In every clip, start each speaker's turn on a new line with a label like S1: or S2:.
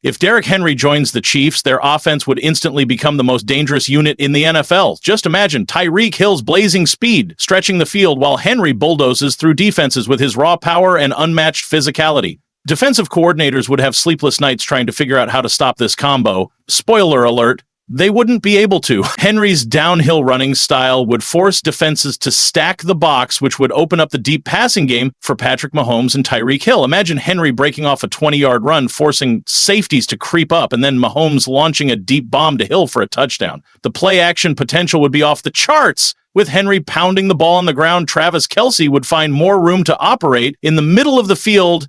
S1: If Derrick Henry joins the Chiefs, their offense would instantly become the most dangerous unit in the NFL. Just imagine Tyreek Hill's blazing speed stretching the field while Henry bulldozes through defenses with his raw power and unmatched physicality. Defensive coordinators would have sleepless nights trying to figure out how to stop this combo. Spoiler alert, they wouldn't be able to. Henry's downhill running style would force defenses to stack the box, which would open up the deep passing game for Patrick Mahomes and Tyreek Hill. Imagine Henry breaking off a 20-yard run, forcing safeties to creep up, and then Mahomes launching a deep bomb to Hill for a touchdown. The play action potential would be off the charts. With Henry pounding the ball on the ground, Travis Kelce would find more room to operate in the middle of the field.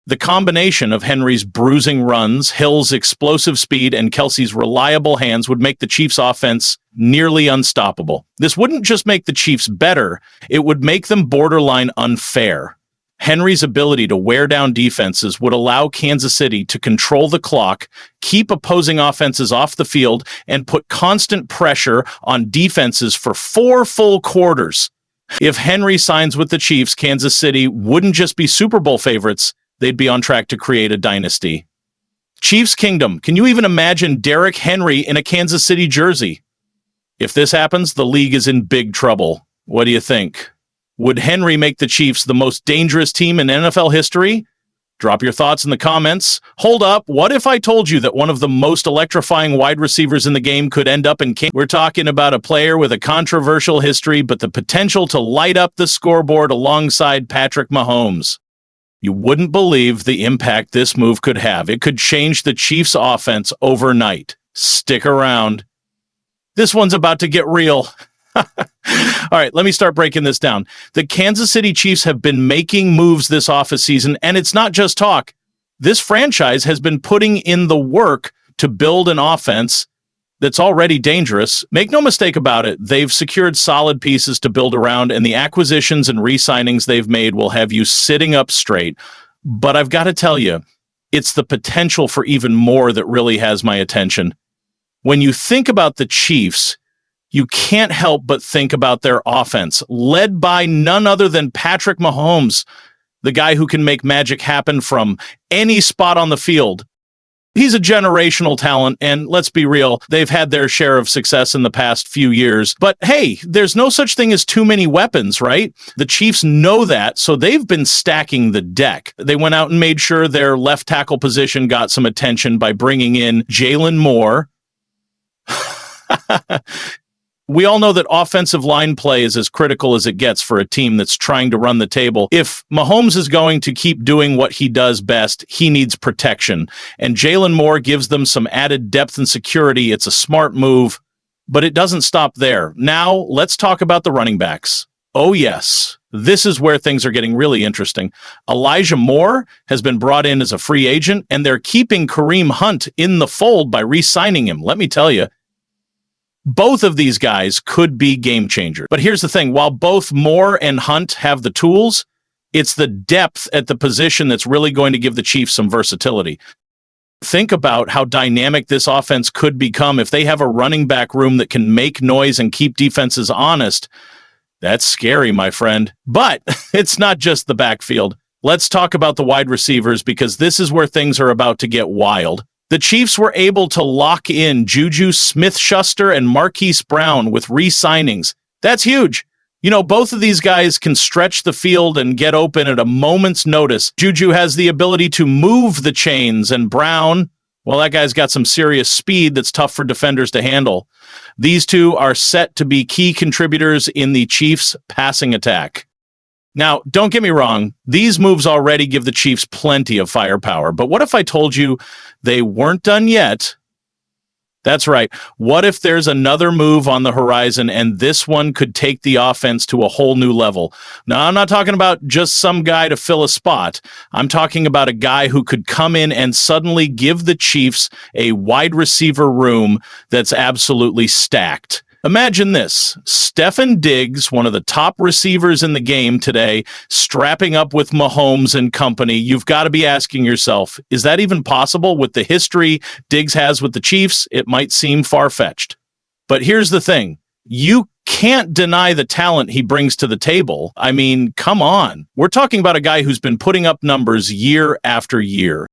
S1: The combination of Henry's bruising runs, Hill's explosive speed, and Kelce's reliable hands would make the Chiefs' offense nearly unstoppable. This wouldn't just make the Chiefs better, it would make them borderline unfair. Henry's ability to wear down defenses would allow Kansas City to control the clock, keep opposing offenses off the field, and put constant pressure on defenses for 4 full quarters. If Henry signs with the Chiefs, Kansas City wouldn't just be Super Bowl favorites, they'd be on track to create a dynasty. Chiefs Kingdom, can you even imagine Derrick Henry in a Kansas City jersey? If this happens, the league is in big trouble. What do you think? Would Henry make the Chiefs the most dangerous team in NFL history? Drop your thoughts in the comments. Hold up, what if I told you that one of the most electrifying wide receivers in the game could end up in Kansas? We're talking about a player with a controversial history, but the potential to light up the scoreboard alongside Patrick Mahomes. You wouldn't believe the impact this move could have. It could change the Chiefs' offense overnight. Stick around. This one's about to get real. All right, let me start breaking this down. The Kansas City Chiefs have been making moves this offseason, and it's not just talk. This franchise has been putting in the work to build an offense that's already dangerous. Make no mistake about it, they've secured solid pieces to build around, and the acquisitions and re-signings they've made will have you sitting up straight. But I've got to tell you, it's the potential for even more that really has my attention. When you think about the Chiefs, you can't help but think about their offense, led by none other than Patrick Mahomes, the guy who can make magic happen from any spot on the field. He's a generational talent, and let's be real, they've had their share of success in the past few years. But hey, there's no such thing as too many weapons, right? The Chiefs know that, so they've been stacking the deck. They went out and made sure their left tackle position got some attention by bringing in Jalen Moore. We all know that offensive line play is as critical as it gets for a team that's trying to run the table. If Mahomes is going to keep doing what he does best, he needs protection. And Jalen Moore gives them some added depth and security. It's a smart move, but it doesn't stop there. Now, let's talk about the running backs. Oh, yes. This is where things are getting really interesting. Elijah Moore has been brought in as a free agent, and they're keeping Kareem Hunt in the fold by re-signing him. Let me tell you, both of these guys could be game changers. But here's the thing. While both Moore and Hunt have the tools, it's the depth at the position that's really going to give the Chiefs some versatility. Think about how dynamic this offense could become if they have a running back room that can make noise and keep defenses honest. That's scary, my friend. But it's not just the backfield. Let's talk about the wide receivers, because this is where things are about to get wild. The Chiefs were able to lock in Juju Smith-Schuster and Marquise Brown with re-signings. That's huge. You know, both of these guys can stretch the field and get open at a moment's notice. Juju has the ability to move the chains, and Brown, well, that guy's got some serious speed that's tough for defenders to handle. These two are set to be key contributors in the Chiefs' passing attack. Now, don't get me wrong, these moves already give the Chiefs plenty of firepower, but what if I told you they weren't done yet? That's right. What if there's another move on the horizon, and this one could take the offense to a whole new level? Now, I'm not talking about just some guy to fill a spot. I'm talking about a guy who could come in and suddenly give the Chiefs a wide receiver room that's absolutely stacked. Imagine this, Stefon Diggs, one of the top receivers in the game today, strapping up with Mahomes and company. You've got to be asking yourself, is that even possible? With the history Diggs has with the Chiefs, it might seem far-fetched. But here's the thing, you can't deny the talent he brings to the table. I mean, come on. We're talking about a guy who's been putting up numbers year after year.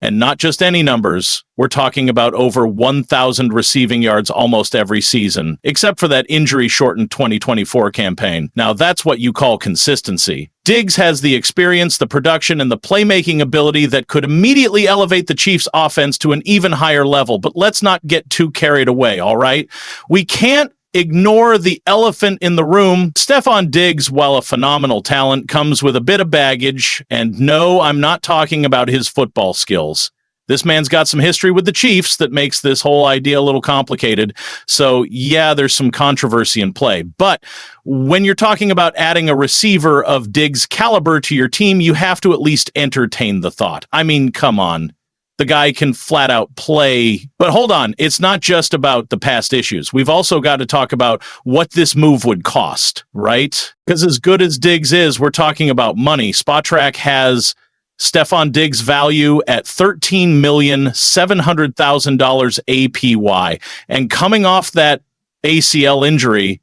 S1: And not just any numbers. We're talking about over 1,000 receiving yards almost every season, except for that injury-shortened 2024 campaign. Now, that's what you call consistency. Diggs has the experience, the production, and the playmaking ability that could immediately elevate the Chiefs' offense to an even higher level. But let's not get too carried away, all right? We can't ignore the elephant in the room. Stefon Diggs, while a phenomenal talent, comes with a bit of baggage. And no, I'm not talking about his football skills. This man's got some history with the Chiefs that makes this whole idea a little complicated. So, yeah, there's some controversy in play. But when you're talking about adding a receiver of Diggs' caliber to your team, you have to at least entertain the thought. I mean, come on. The guy can flat out play. But hold on, it's not just about the past issues. We've also got to talk about what this move would cost, right? Because as good as Diggs is, we're talking about money. Spotrac has Stefon Diggs' value at $13,700,000 APY. And coming off that ACL injury,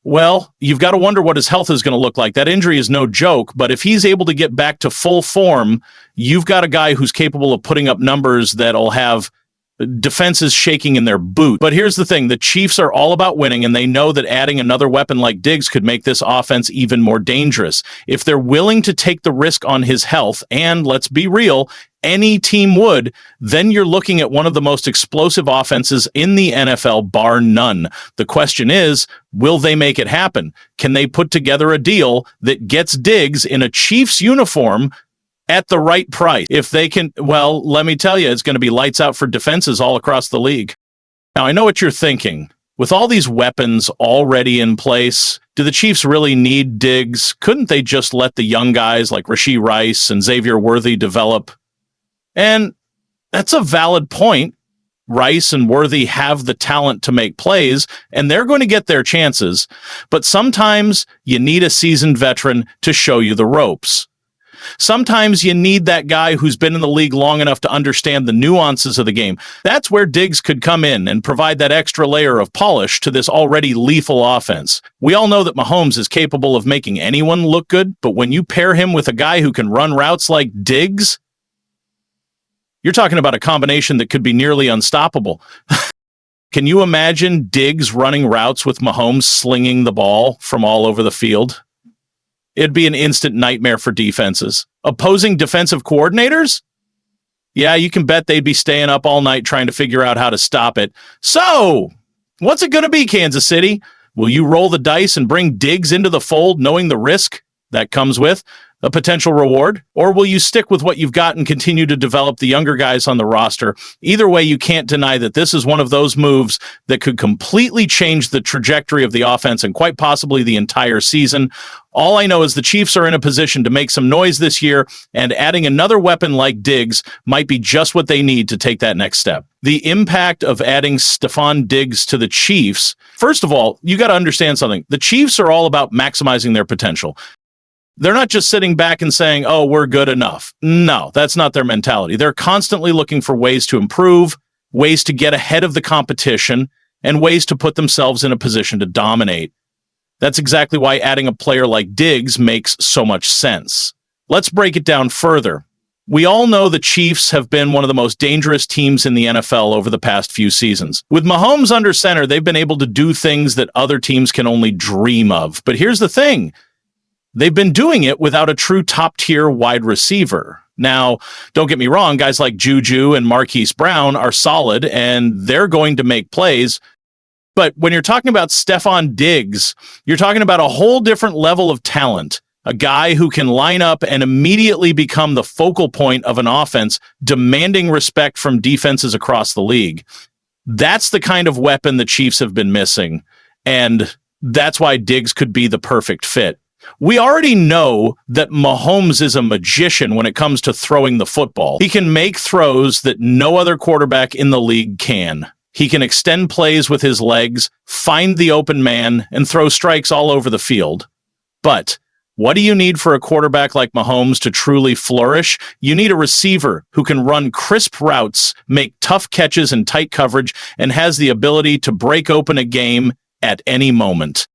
S1: well, you've got to wonder what his health is going to look like. That injury is no joke, but if he's able to get back to full form, you've got a guy who's capable of putting up numbers that'll have defenses shaking in their boot. But here's the thing. The Chiefs are all about winning, and they know that adding another weapon like Diggs could make this offense even more dangerous. If they're willing to take the risk on his health, and let's be real, any team would, then you're looking at one of the most explosive offenses in the NFL, bar none. The question is, will they make it happen? Can they put together a deal that gets Diggs in a Chiefs uniform at the right price? If they can, well, let me tell you, it's going to be lights out for defenses all across the league. Now, I know what you're thinking. With all these weapons already in place, do the Chiefs really need Diggs? Couldn't they just let the young guys like Rashee Rice and Xavier Worthy develop? And that's a valid point. Rice and Worthy have the talent to make plays, and they're going to get their chances. But sometimes you need a seasoned veteran to show you the ropes. Sometimes you need that guy who's been in the league long enough to understand the nuances of the game. That's where Diggs could come in and provide that extra layer of polish to this already lethal offense. We all know that Mahomes is capable of making anyone look good, but when you pair him with a guy who can run routes like Diggs, you're talking about a combination that could be nearly unstoppable. Can you imagine Diggs running routes with Mahomes slinging the ball from all over the field? It'd be an instant nightmare for defenses. Opposing defensive coordinators? Yeah, you can bet they'd be staying up all night trying to figure out how to stop it. So, what's it going to be, Kansas City? Will you roll the dice and bring Diggs into the fold knowing the risk that comes with a potential reward? Or will you stick with what you've got and continue to develop the younger guys on the roster? Either way, you can't deny that this is one of those moves that could completely change the trajectory of the offense and quite possibly the entire season. All I know is the Chiefs are in a position to make some noise this year, and adding another weapon like Diggs might be just what they need to take that next step. The impact of adding Stefon Diggs to the Chiefs, first of all, you got to understand something. The Chiefs are all about maximizing their potential. They're not just sitting back and saying, oh, we're good enough. No, that's not their mentality. They're constantly looking for ways to improve, ways to get ahead of the competition, and ways to put themselves in a position to dominate. That's exactly why adding a player like Diggs makes so much sense. Let's break it down further. We all know the Chiefs have been one of the most dangerous teams in the NFL over the past few seasons. With Mahomes under center, they've been able to do things that other teams can only dream of. But here's the thing. They've been doing it without a true top-tier wide receiver. Now, don't get me wrong, guys like Juju and Marquise Brown are solid, and they're going to make plays. But when you're talking about Stefon Diggs, you're talking about a whole different level of talent. A guy who can line up and immediately become the focal point of an offense, demanding respect from defenses across the league. That's the kind of weapon the Chiefs have been missing, and that's why Diggs could be the perfect fit. We already know that Mahomes is a magician when it comes to throwing the football. He can make throws that no other quarterback in the league can. He can extend plays with his legs, find the open man, and throw strikes all over the field. But what do you need for a quarterback like Mahomes to truly flourish? You need a receiver who can run crisp routes, make tough catches in tight coverage, and has the ability to break open a game at any moment.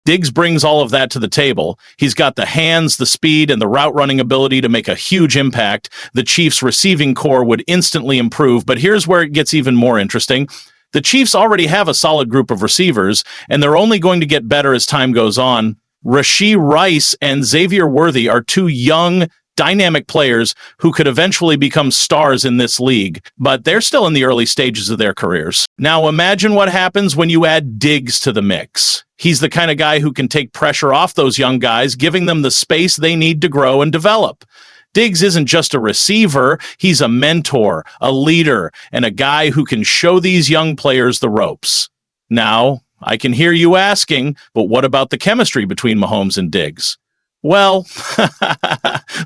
S1: Diggs brings all of that to the table. He's got the hands, the speed, and the route running ability to make a huge impact. The Chiefs' receiving core would instantly improve, but here's where it gets even more interesting. The Chiefs already have a solid group of receivers, and they're only going to get better as time goes on. Rashee Rice and Xavier Worthy are two young, dynamic players who could eventually become stars in this league, but they're still in the early stages of their careers. Now imagine what happens when you add Diggs to the mix. He's the kind of guy who can take pressure off those young guys, giving them the space they need to grow and develop. Diggs isn't just a receiver, he's a mentor, a leader, and a guy who can show these young players the ropes. Now, I can hear you asking, but what about the chemistry between Mahomes and Diggs? Well,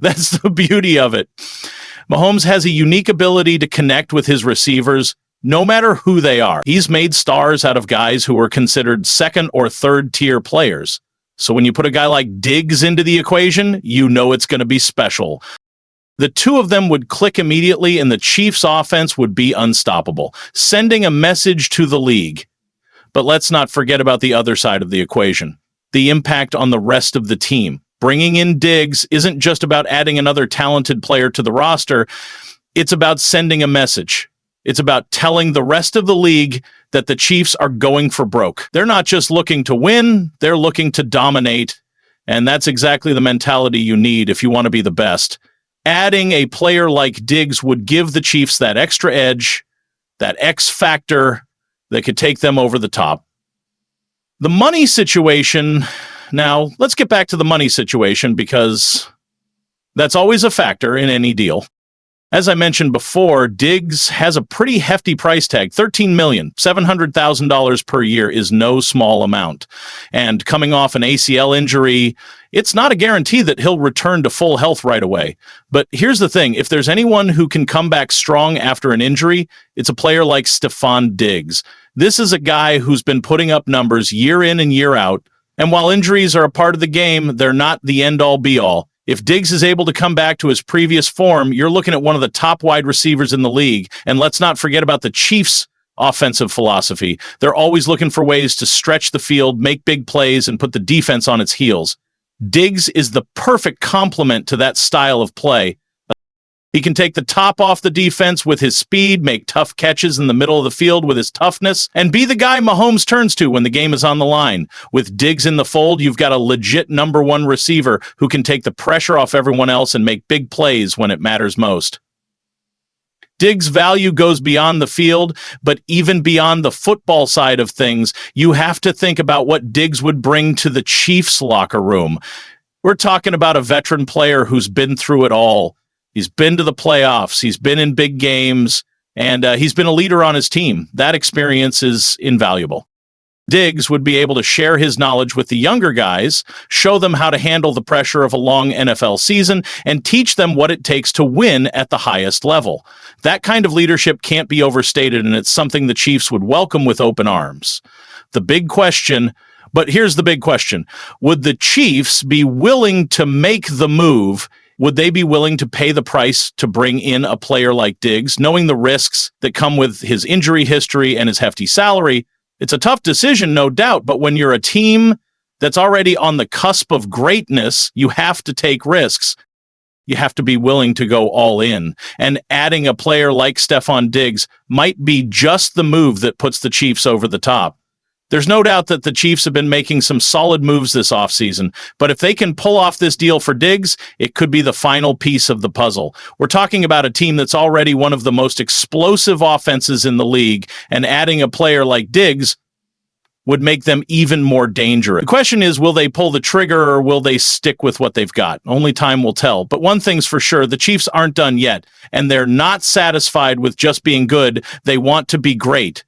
S1: that's the beauty of it. Mahomes has a unique ability to connect with his receivers, no matter who they are. He's made stars out of guys who were considered second or third tier players. So when you put a guy like Diggs into the equation, you know it's going to be special. The two of them would click immediately, and the Chiefs' offense would be unstoppable, sending a message to the league. But let's not forget about the other side of the equation, the impact on the rest of the team. Bringing in Diggs isn't just about adding another talented player to the roster. It's about sending a message. It's about telling the rest of the league that the Chiefs are going for broke. They're not just looking to win, they're looking to dominate. And that's exactly the mentality you need if you want to be the best. Adding a player like Diggs would give the Chiefs that extra edge, that X factor that could take them over the top. The money situation, now let's get back to the money situation because that's always a factor in any deal. As I mentioned before, Diggs has a pretty hefty price tag. $13,700,000 per year is no small amount. And coming off an ACL injury, it's not a guarantee that he'll return to full health right away. But here's the thing. If there's anyone who can come back strong after an injury, it's a player like Stefon Diggs. This is a guy who's been putting up numbers year in and year out. And while injuries are a part of the game, they're not the end-all be-all. If Diggs is able to come back to his previous form, you're looking at one of the top wide receivers in the league. And let's not forget about the Chiefs' offensive philosophy. They're always looking for ways to stretch the field, make big plays, and put the defense on its heels. Diggs is the perfect complement to that style of play. He can take the top off the defense with his speed, make tough catches in the middle of the field with his toughness, and be the guy Mahomes turns to when the game is on the line. With Diggs in the fold, you've got a legit number one receiver who can take the pressure off everyone else and make big plays when it matters most. Diggs' value goes beyond the field, but even beyond the football side of things, you have to think about what Diggs would bring to the Chiefs' locker room. We're talking about a veteran player who's been through it all. He's been to the playoffs, he's been in big games, and he's been a leader on his team. That experience is invaluable. Diggs would be able to share his knowledge with the younger guys, show them how to handle the pressure of a long NFL season, and teach them what it takes to win at the highest level. That kind of leadership can't be overstated, and it's something the Chiefs would welcome with open arms. The big question, but here's the big question, would the Chiefs be willing to make the move? Would they be willing to pay the price to bring in a player like Diggs, knowing the risks that come with his injury history and his hefty salary? It's a tough decision, no doubt, but when you're a team that's already on the cusp of greatness, you have to take risks. You have to be willing to go all in. And adding a player like Stefon Diggs might be just the move that puts the Chiefs over the top. There's no doubt that the Chiefs have been making some solid moves this offseason, but if they can pull off this deal for Diggs, it could be the final piece of the puzzle. We're talking about a team that's already one of the most explosive offenses in the league, and adding a player like Diggs would make them even more dangerous. The question is, will they pull the trigger or will they stick with what they've got? Only time will tell. But one thing's for sure, the Chiefs aren't done yet, and they're not satisfied with just being good. They want to be great.